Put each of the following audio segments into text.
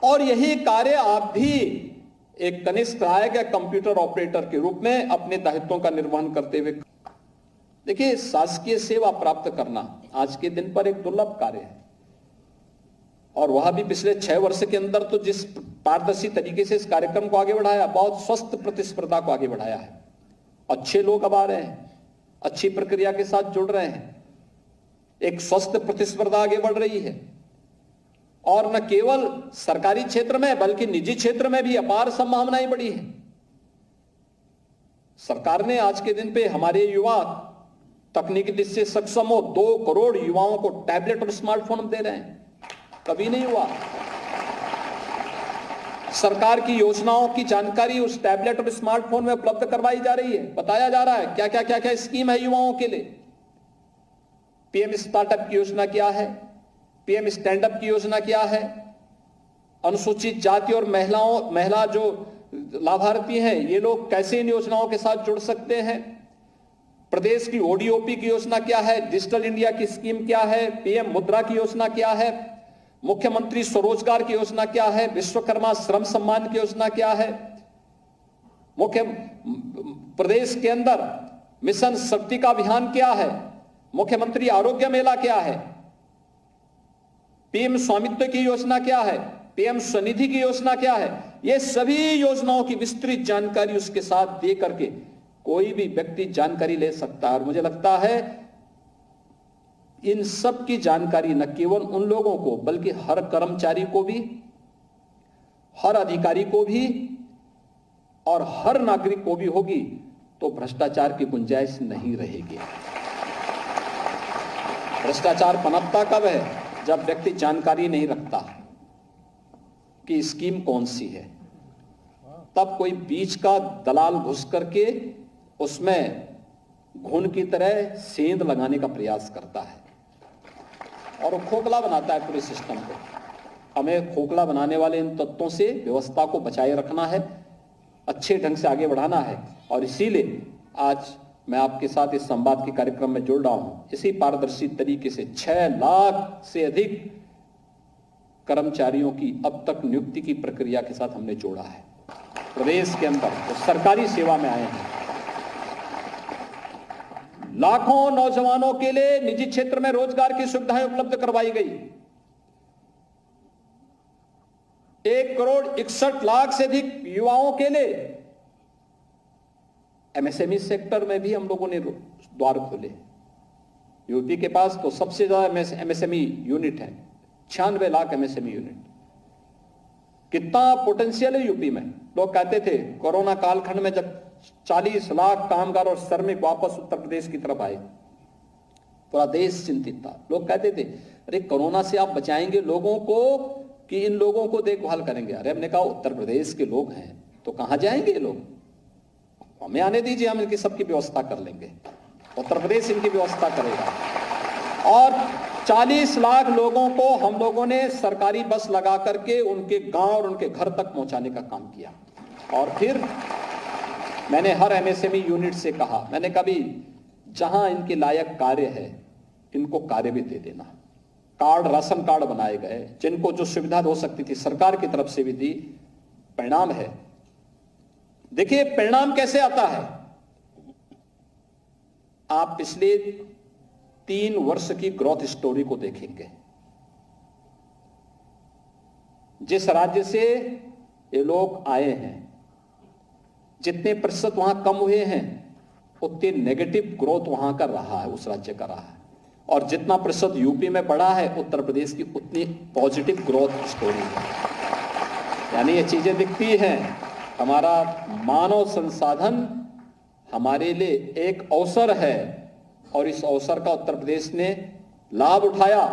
और यही कार्य आप भी एक कनिष्ठ सहायक या कंप्यूटर ऑपरेटर के रूप में अपने दायित्वों का निर्वहन करते हुए, देखिए, शासकीय सेवा प्राप्त करना आज के दिन पर एक दुर्लभ कार्य है, और वह भी पिछले 6 वर्ष के अंदर तो जिस पारदर्शी तरीके से इस कार्यक्रम को आगे बढ़ाया, बहुत स्वस्थ प्रतिस्पर्धा को आगे बढ़ाया है। अच्छे लोग अब आ रहे हैं, अच्छी प्रक्रिया के साथ जुड़ रहे हैं, एक स्वस्थ प्रतिस्पर्धा आगे बढ़ रही है, और न केवल सरकारी क्षेत्र में बल्कि निजी क्षेत्र में भी अपार संभावनाएं बढ़ी हैं। सरकार ने आज के दिन पे हमारे युवा तकनीकी दृष्टि से सक्षम हो 2 करोड़ युवाओं को टैबलेट और स्मार्टफोन दे रहे हैं, कभी नहीं हुआ। सरकार की योजनाओं की जानकारी उस टैबलेट और स्मार्टफोन में उपलब्ध करवाई जा रही है, बताया जा रहा है क्या क्या स्कीम है युवाओं के लिए। पीएम स्टार्टअप की योजना क्या है, पीएम स्टैंड अप की योजना क्या है, अनुसूचित जाति और महिला जो लाभार्थी हैं ये लोग कैसे इन योजनाओं के साथ जुड़ सकते हैं, प्रदेश की ओडीओपी की योजना क्या है, डिजिटल इंडिया की स्कीम क्या है, पीएम मुद्रा की योजना क्या है, मुख्यमंत्री स्वरोजगार की योजना क्या है, विश्वकर्मा श्रम सम्मान की योजना क्या है, मुख्य प्रदेश के अंदर मिशन शक्ति का अभियान क्या है, मुख्यमंत्री आरोग्य मेला क्या है, पीएम स्वामित्व की योजना क्या है, पीएम स्वनिधि की योजना क्या है। ये सभी योजनाओं की विस्तृत जानकारी उसके साथ दे करके कोई भी व्यक्ति जानकारी ले सकता है। और मुझे लगता है इन सब की जानकारी न केवल उन लोगों को बल्कि हर कर्मचारी को भी, हर अधिकारी को भी और हर नागरिक को भी होगी तो भ्रष्टाचार की गुंजाइश नहीं रहेगी। भ्रष्टाचार पनपता कब है? जब व्यक्ति जानकारी नहीं रखता कि स्कीम कौन सी है, तब कोई बीच का दलाल घुस करके उसमें घुन की तरह सेंध लगाने का प्रयास करता है और खोखला बनाता है पूरे सिस्टम को। हमें खोखला बनाने वाले इन तत्वों से व्यवस्था को बचाए रखना है, अच्छे ढंग से आगे बढ़ाना है। और इसीलिए आज मैं आपके साथ इस संवाद के कार्यक्रम में जुड़ रहा हूं। इसी पारदर्शी तरीके से 6 लाख से अधिक कर्मचारियों की अब तक नियुक्ति की प्रक्रिया के साथ हमने जोड़ा है प्रदेश के अंदर, तो सरकारी सेवा में आए हैं। लाखों नौजवानों के लिए निजी क्षेत्र में रोजगार की सुविधाएं उपलब्ध करवाई गई। 1 करोड़ 61 लाख से अधिक युवाओं के लिए एमएसएमई सेक्टर में भी हम लोगों ने द्वार खोले। यूपी के पास तो सबसे ज्यादा एमएसएमई यूनिट है, 96 लाख एमएसएमई यूनिट। कितना पोटेंशियल है यूपी में। लोग कहते थे कोरोना कालखंड में जब 40 लाख कामगार और श्रमिक वापस उत्तर प्रदेश की तरफ आए, पूरा देश चिंतित था। लोग कहते थे अरे कोरोना से आप बचाएंगे लोगों को कि इन लोगों को देखभाल करेंगे। अरे हमने कहा उत्तर प्रदेश के लोग हैं तो कहां जाएंगे ये लोग, हमें आने दीजिए, हम इनकी सबकी व्यवस्था कर लेंगे। उत्तर प्रदेश इनकी व्यवस्था करेगा। और 40 लाख लोगों को हम लोगों ने सरकारी बस लगा करके उनके गांव और उनके घर तक पहुंचाने का काम किया। और फिर मैंने हर एमएसएमई यूनिट से कहा, मैंने कभी जहां इनके लायक कार्य है इनको कार्य भी दे देना। कार्ड, राशन कार्ड बनाए गए, जिनको जो सुविधा हो सकती थी सरकार की तरफ से भी दी। परिणाम है, देखिए परिणाम कैसे आता है। आप पिछले 3 वर्ष की ग्रोथ स्टोरी को देखेंगे। जिस राज्य से ये लोग आए हैं, जितने प्रतिशत वहां कम हुए हैं उतने नेगेटिव ग्रोथ वहां का रहा है, उस राज्य का रहा है। और जितना प्रतिशत यूपी में बढ़ा है, उत्तर प्रदेश की उतनी पॉजिटिव ग्रोथ स्टोरी है। यानी ये चीजें दिखती हैं। हमारा मानव संसाधन हमारे लिए एक अवसर है और इस अवसर का उत्तर प्रदेश ने लाभ उठाया,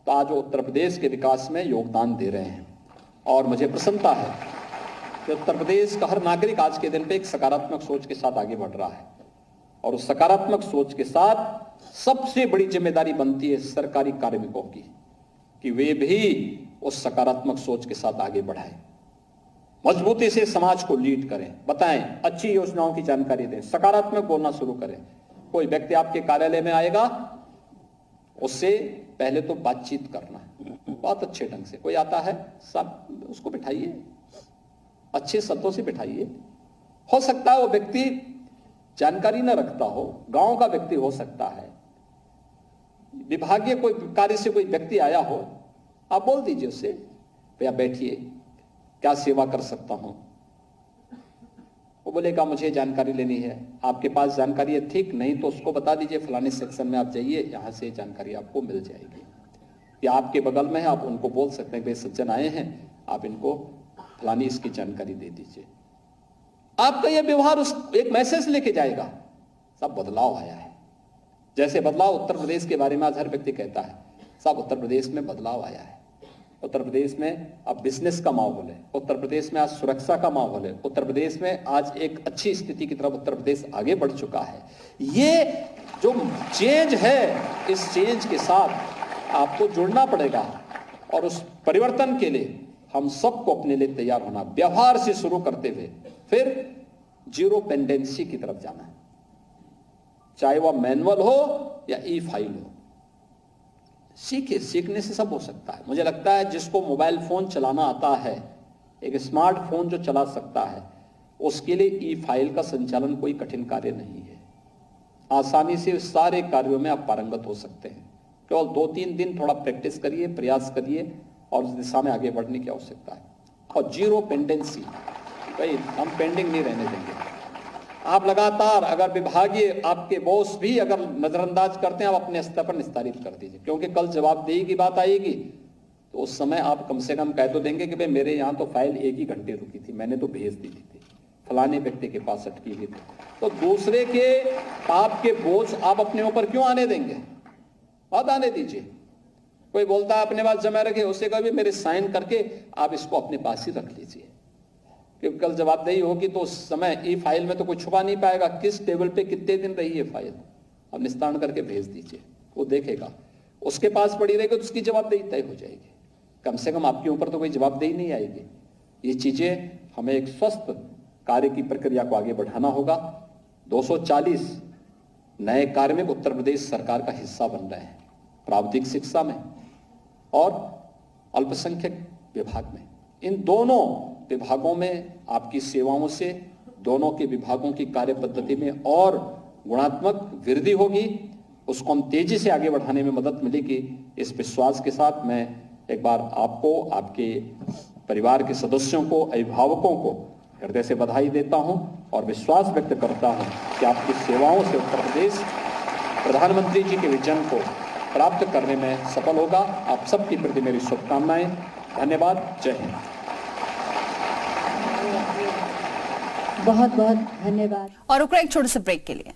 तो आज उत्तर प्रदेश के विकास में योगदान दे रहे हैं। और मुझे प्रसन्नता है कि उत्तर प्रदेश का हर नागरिक आज के दिन पे एक सकारात्मक सोच के साथ आगे बढ़ रहा है। और उस सकारात्मक सोच के साथ सबसे बड़ी जिम्मेदारी बनती है सरकारी कार्मिकों की कि वे भी उस सकारात्मक सोच के साथ आगे बढ़ाएं, मजबूती से समाज को लीड करें, बताएं, अच्छी योजनाओं की जानकारी दें, सकारात्मक बोलना शुरू करें। कोई व्यक्ति आपके कार्यालय में आएगा, उससे पहले तो बातचीत करना, बहुत अच्छे ढंग से। कोई आता है, सब उसको बिठाइए, अच्छे शब्दों से बिठाइए। हो सकता है वो व्यक्ति जानकारी न रखता हो, गांव का व्यक्ति हो सकता है, विभागीय कोई कार्य से कोई व्यक्ति आया हो, आप बोल दीजिए उससे, भैया बैठिए, क्या सेवा कर सकता हूं। वो बोलेगा मुझे जानकारी लेनी है। आपके पास जानकारी है, ठीक, नहीं तो उसको बता दीजिए फलाने सेक्शन में आप जाइए, यहां से जानकारी आपको मिल जाएगी। या आपके बगल में है, आप उनको बोल सकते हैं, भाई सज्जन आए हैं, आप इनको फलानी इसकी जानकारी दे दीजिए। आपका यह व्यवहार उस एक मैसेज लेके जाएगा, सब बदलाव आया है। जैसे बदलाव उत्तर प्रदेश के बारे में आज हर व्यक्ति कहता है, सब उत्तर प्रदेश में बदलाव आया है। उत्तर प्रदेश में अब बिजनेस का माहौल है, उत्तर प्रदेश में आज सुरक्षा का माहौल है, उत्तर प्रदेश में आज एक अच्छी स्थिति की तरफ उत्तर प्रदेश आगे बढ़ चुका है। ये जो चेंज है, इस चेंज के साथ आपको जुड़ना पड़ेगा और उस परिवर्तन के लिए हम सबको अपने लिए तैयार होना, व्यवहार से शुरू करते हुए फिर जीरो पेंडेंसी की तरफ जाना है, चाहे वह मैनुअल हो या ई फाइल हो। सीखे, सीखने से सब हो सकता है। मुझे लगता है जिसको मोबाइल फोन चलाना आता है, एक स्मार्टफोन जो चला सकता है, उसके लिए ई फाइल का संचालन कोई कठिन कार्य नहीं है। आसानी से सारे कार्यों में आप पारंगत हो सकते हैं। केवल 2-3 दिन थोड़ा प्रैक्टिस करिए, प्रयास करिए और उस दिशा में आगे बढ़ने की आवश्यकता है। और जीरो पेंडेंसी, भाई हम पेंडिंग नहीं रहने देंगे। आप लगातार, अगर विभागीय आपके बॉस भी अगर नजरअंदाज करते हैं, आप अपने स्तर पर निस्तारित कर दीजिए, क्योंकि कल जवाबदेही की बात आएगी तो उस समय आप कम से कम कह तो देंगे कि भाई मेरे यहाँ तो फाइल 1 ही घंटे रुकी थी, मैंने तो भेज दी थी, फलाने व्यक्ति के पास अटकी हुई थी। तो दूसरे के पाप के बोझ आप अपने ऊपर क्यों आने देंगे? मत आने दीजिए। कोई बोलता है अपने पास जमा रखे, उसे कभी मेरे साइन करके आप इसको अपने पास ही रख लीजिए, क्योंकि कल जवाबदेही होगी तो उस समय ई फाइल में तो कोई छुपा नहीं पाएगा किस टेबल पे कितने दिन रही है फाइल। अब निस्तारण करके भेज दीजिए, वो देखेगा, उसके पास पड़ी रहेगी तो उसकी जवाबदेही तय हो जाएगी। कम से कम आपके ऊपर तो कोई जवाबदेही नहीं आएगी। ये चीजें हमें एक स्वस्थ कार्य की प्रक्रिया को आगे बढ़ाना होगा। 240 नए कार्मिक उत्तर प्रदेश सरकार का हिस्सा बन रहे हैं, प्राविधिक शिक्षा में और अल्पसंख्यक विभाग में। इन दोनों विभागों में आपकी सेवाओं से दोनों के विभागों की कार्य पद्धति में और गुणात्मक वृद्धि होगी, उसको हम तेजी से आगे बढ़ाने में मदद मिलेगी। इस विश्वास के साथ मैं एक बार आपको, आपके परिवार के सदस्यों को, अभिभावकों को हृदय से बधाई देता हूं और विश्वास व्यक्त करता हूं कि आपकी सेवाओं से उत्तर प्रदेश प्रधानमंत्री जी के विजन को प्राप्त करने में सफल होगा। आप सबके प्रति मेरी शुभकामनाएं। धन्यवाद। जय हिंद। बहुत बहुत धन्यवाद। और रुक रहे एक छोटे से ब्रेक के लिए।